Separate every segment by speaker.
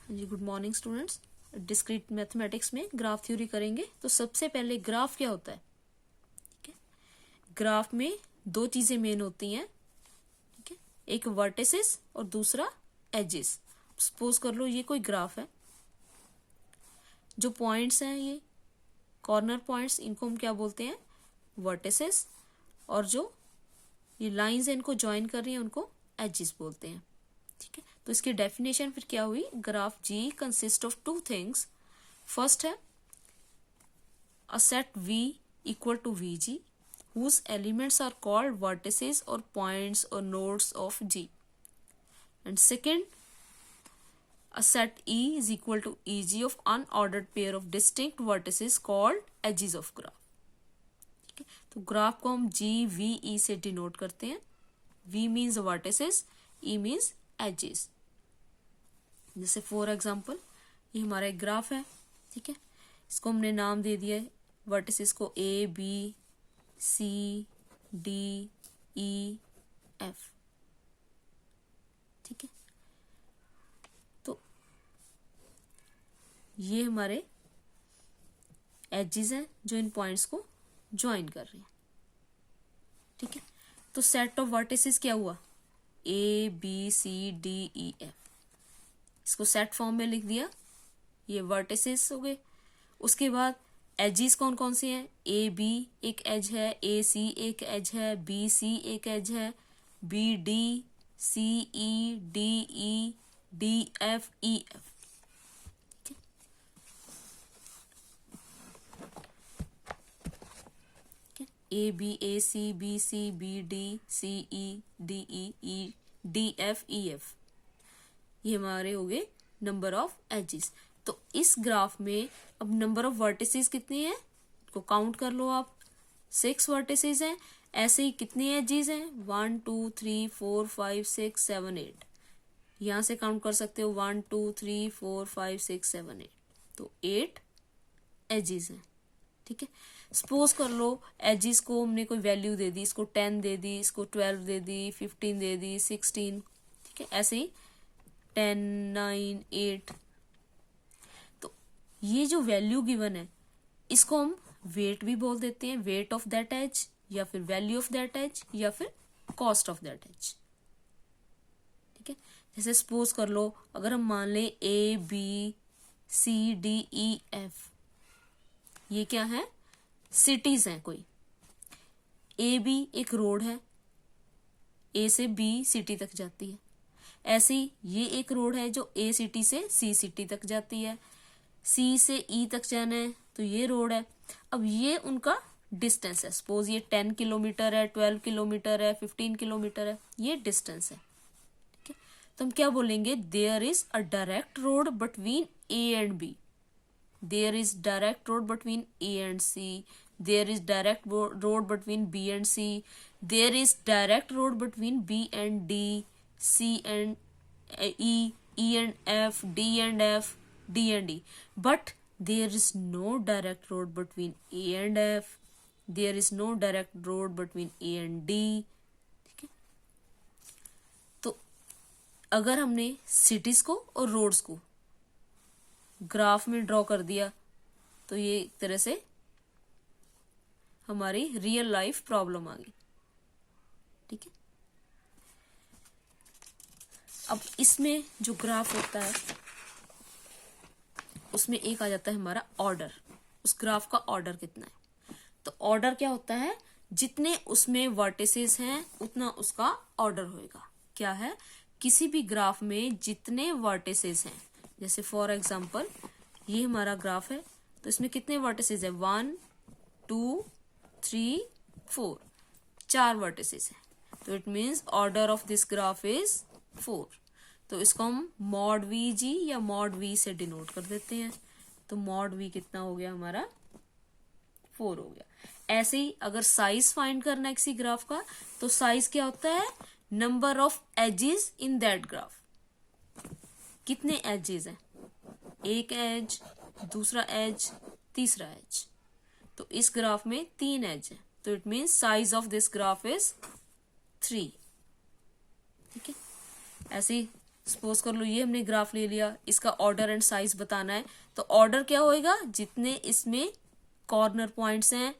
Speaker 1: जी good morning students. Discrete mathematics में graph theory करेंगे। तो सबसे पहले ग्राफ क्या होता है? ठीक है, ग्राफ में दो चीजें मेन होती हैं। ठीक है, एक वर्टिसेस और दूसरा एजेस। सपोज कर लो ये कोई ग्राफ है, जो पॉइंट्स हैं ये कॉर्नर पॉइंट्स, इनको हम क्या बोलते हैं? वर्टिसेस। और जो ये लाइंस हैं इनको ज्वाइन कर रही हैं उनको एजेस बोलते हैं। ठीक है, तो इसकी डेफिनेशन फिर क्या हुई? Graph G consist of two things. First है a set V equal to VG whose elements are called vertices or points or nodes of G. And second, a set E is equal to EG of unordered pair of distinct vertices called edges of graph. ठीक है, तो graph को हम GVE से denote करते हैं। V means vertices, E means edges. जैसे for example ये हमारा एक ग्राफ है। ठीक है, इसको हमने नाम दे दिया है वर्टिसेस को ABCDEF। ठीक है, तो ये हमारे एजेस हैं जो इन पॉइंट्स को ज्वाइन कर रहे हैं। ठीक है, तो सेट ऑफ वर्टिसेस क्या हुआ? ABCDEF। इसको सेट फॉर्म में लिख दिया, ये वर्टिसेस हो गए। उसके बाद एजेस कौन कौन से हैं? AB एक एज है, AC एक एज है, BC एक एज है, BD CE DE DF EF। AB AC BC BD CE DE DF EF, ये हमारे हो गए नंबर ऑफ एजेस। तो इस ग्राफ में अब नंबर ऑफ वर्टिसेस कितनी है को काउंट कर लो आप। 6 वर्टिसेस हैं। ऐसे ही कितने एजेस हैं? 1 2 3 4 5 6 7 8। यहां से काउंट कर सकते हो 1 2 3 4 5 6 7 8। तो 8 एजेस हैं। ठीक है, सपोज कर लो एजेस को हमने कोई वैल्यू दे दी, इसको 10 दे दी, इसको 12 दे दी, 15 दे दी, 16। ठीक है, ऐसे ही 10 9 8। तो ये जो वैल्यू गिवन है इसको हम वेट भी बोल देते हैं, वेट ऑफ दैट एज, या फिर वैल्यू ऑफ दैट एज, या फिर कॉस्ट ऑफ दैट एज। ठीक है, जैसे सपोज कर लो अगर हम मान लें ABCDEF, ये क्या है? सिटीज हैं कोई। AB एक रोड है, A से B सिटी तक जाती है। ऐसे ही ये एक रोड है जो A सिटी से C सिटी तक जाती है। C से E तक जाना है तो ये रोड है। अब ये उनका डिस्टेंस है। सपोज ये 10 किलोमीटर है, 12 किलोमीटर है, 15 किलोमीटर है, ये डिस्टेंस है। ठीक है, तो हम क्या बोलेंगे? There is a direct road between A and B। There is direct road between A and C। There is direct road between B and C। There is direct road between B and D, C and E, E and F, D and F, D and E. But there is no direct road between A and F. There is no direct road between A and D. ठीक है, तो अगर हमने cities को और roads को graph में draw कर दिया तो ये एक तरह से हमारी रियल लाइफ प्रॉब्लम आ गई। ठीक है, अब इसमें जो ग्राफ होता है उसमें एक आ जाता है हमारा ऑर्डर। उस ग्राफ का ऑर्डर कितना है? तो ऑर्डर क्या होता है? जितने उसमें वर्टिसेस हैं उतना उसका ऑर्डर होएगा। क्या है? किसी भी ग्राफ में जितने वर्टिसेस हैं, जैसे फॉर एग्जांपल ये हमारा ग्राफ है तो इसमें कितने वर्टिसेस है? 1 2 3 4, 4 वर्टिसेस हैं। तो it means order of this graph is 4। तो इसको हम मॉड VG या मॉड V से डिनोट कर देते हैं। तो मॉड V कितना हो गया हमारा? 4 हो गया। ऐसे ही अगर साइज फाइंड करना है किसी ग्राफ का तो साइज क्या होता है? Number of edges in that graph. कितने एजेस हैं? एक एज, दूसरा एज, तीसरा एज। तो इस ग्राफ में 3 एज है। तो it means size of this graph is 3। ठीक है, ऐसे ही सपोज कर लो ये हमने ग्राफ ले लिया, इसका ऑर्डर एंड साइज बताना है, तो ऑर्डर क्या होएगा, जितने इसमें कॉर्नर पॉइंट्स हैं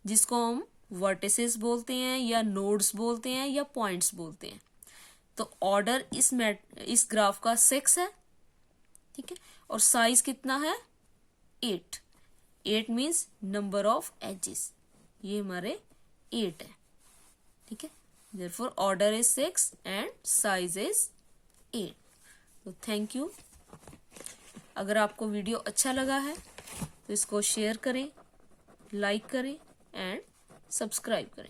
Speaker 1: जिसको हम वर्टिसेस बोलते हैं या नोड्स बोलते हैं या पॉइंट्स बोलते हैं, तो ऑर्डर इस ग्राफ का 6 है, ठीक है, और साइज कितना है 8। 8 मीन्स नंबर ऑफ एजेस, ये हमारे 8 है, ठीक है। therefore order is 6 and size is 8। तो थैंक यू। अगर आपको वीडियो अच्छा लगा है तो इसको शेयर करें, लाइक करें एंड सब्सक्राइब करें।